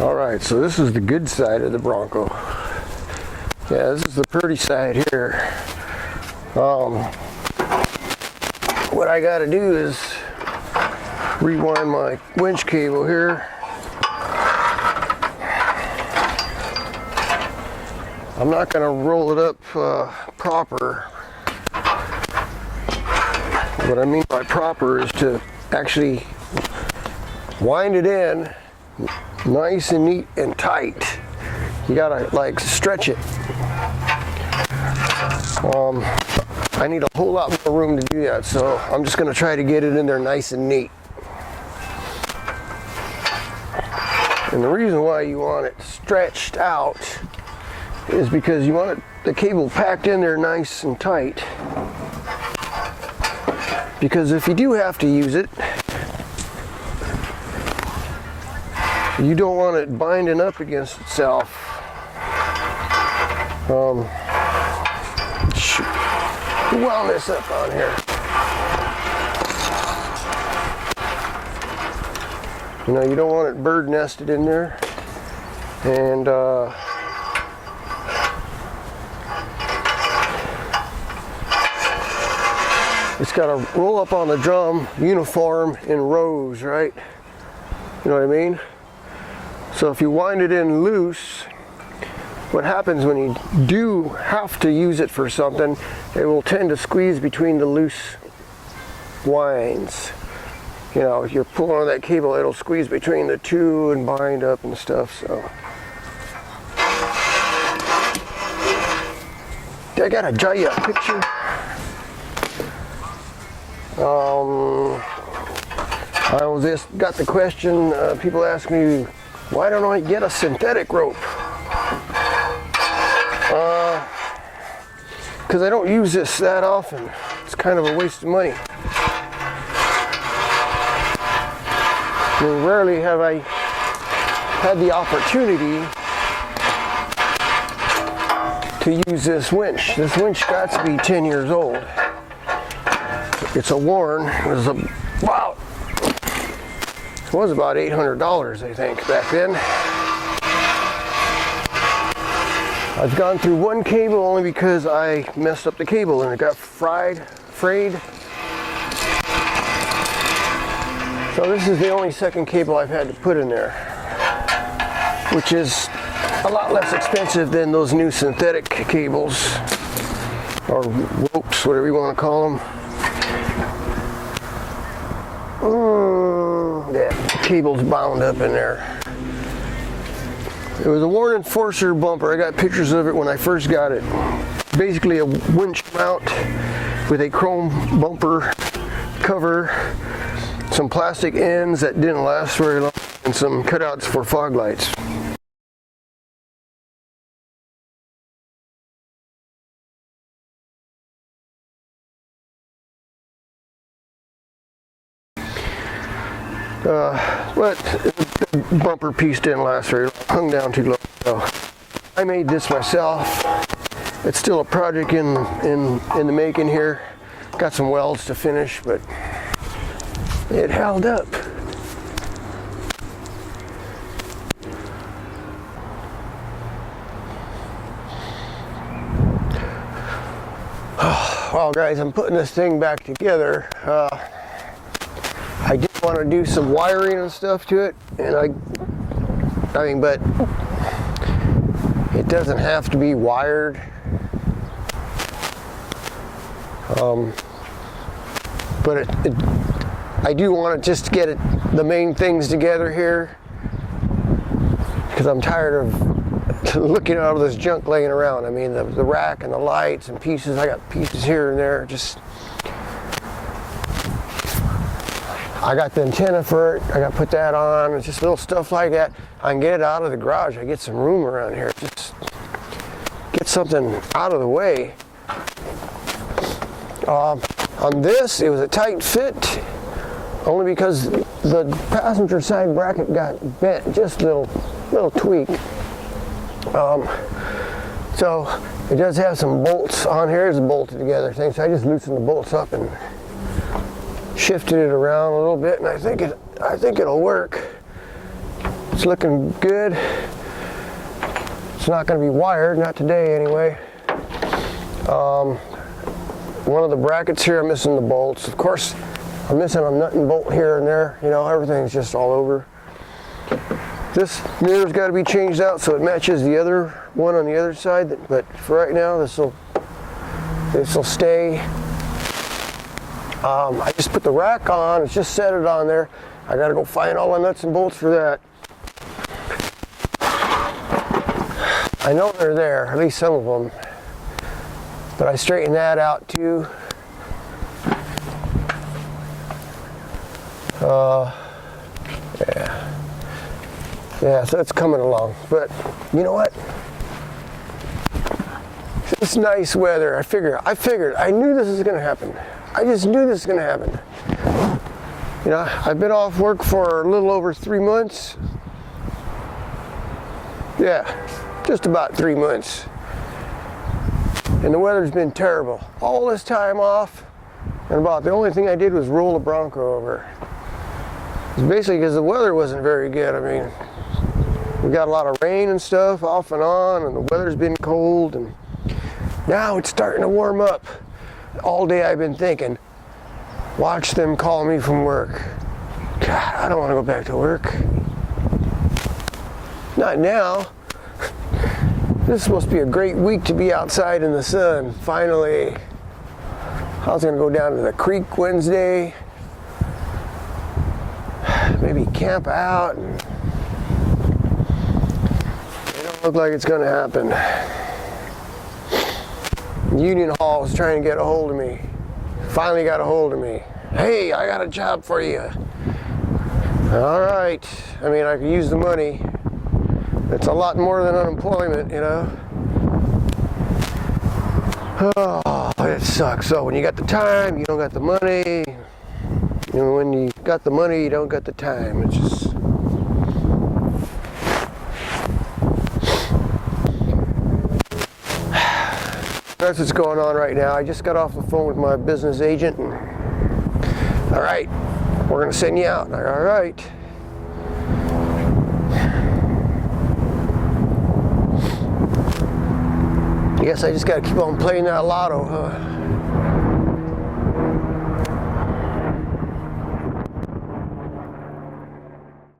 Alright, so this is the good side of the Bronco. Yeah, this is the pretty side here. What I gotta do is rewind my winch cable here. I'm not gonna roll it up proper. What I mean by proper is to actually wind it in nice and neat and tight. You gotta like stretch it. I need a whole lot more room to do that, so I'm just gonna try to get it in there nice and neat. And the reason why you want it stretched out is because you want the cable packed in there nice and tight. Because if you do have to use it, you don't want it binding up against itself. Shoot. Wound this up on here. You know, you don't want it bird nested in there. And it's got to roll up on the drum uniform in rows, right? You know what I mean? So if you wind it in loose, what happens when you do have to use it for something, it will tend to squeeze between the loose winds. You know, if you're pulling on that cable, it'll squeeze between the two and bind up and stuff, so. I gotta draw you a picture. I just got the question, people ask me, why don't I get a synthetic rope? Because I don't use this that often. It's kind of a waste of money. I mean, rarely have I had the opportunity to use this winch. This winch got to be 10 years old. It's a Warren. It was about $800, I think, back then. I've gone through one cable only because I messed up the cable and it got frayed. So this is the only second cable I've had to put in there, which is a lot less expensive than those new synthetic cables, or ropes, whatever you want to call them. That cable's bound up in there. It was a Warren Enforcer bumper. I got pictures of it when I first got it. Basically a winch mount with a chrome bumper cover, some plastic ends that didn't last very long, and some cutouts for fog lights. But the bumper piece didn't last very long, hung down too low. So I made this myself. It's still a project in the making here. Got some welds to finish, but it held up. Well, guys, I'm putting this thing back together. I did want to do some wiring and stuff to it, and I mean, but it doesn't have to be wired. But I do want to just get the main things together here, because I'm tired of looking at all this junk laying around. I mean, the rack and the lights and pieces. I got pieces here and there. Just, I got the antenna for it. I got to put that on. It's just little stuff like that. I can get it out of the garage. I get some room around here. Just get something out of the way. On this, it was a tight fit, only because the passenger side bracket got bent, just a little tweak. So it does have some bolts on here. It's a bolted together thing, so I just loosened the bolts up and shifted it around a little bit, and I think it'll work. It's looking good. It's not going to be wired, not today anyway. One of the brackets here, I'm missing the bolts. Of course, I'm missing a nut and bolt here and there. You know, everything's just all over. This mirror's got to be changed out so it matches the other one on the other side. But for right now, this will stay. I just put the rack on. It's just set it on there. I got to go find all the nuts and bolts for that. I know they're there, at least some of them. But I straightened that out too. Yeah, so it's coming along. But you know what? It's nice weather. I figured, I knew this was going to happen. I just knew this was going to happen. You know, I've been off work for a little over 3 months. Yeah, just about 3 months. And the weather's been terrible. All this time off, and about the only thing I did was roll a Bronco over. It's basically because the weather wasn't very good. I mean, we got a lot of rain and stuff off and on, and the weather's been cold, and now it's starting to warm up. All day I've been thinking, watch them call me from work. God, I don't want to go back to work. Not now. This is supposed to be a great week to be outside in the sun, finally. I was going to go down to the creek Wednesday, maybe camp out. And it don't look like it's going to happen. Union Hall was trying to get a hold of me. Finally got a hold of me. Hey, I got a job for you. All right. I mean, I could use the money. It's a lot more than unemployment, you know. Oh, it sucks. So when you got the time, you don't got the money. You know, when you got the money, you don't got the time. It's just... That's what's going on right now. I just got off the phone with my business agent. And, all right, we're going to send you out. All right. I guess I just got to keep on playing that lotto, huh?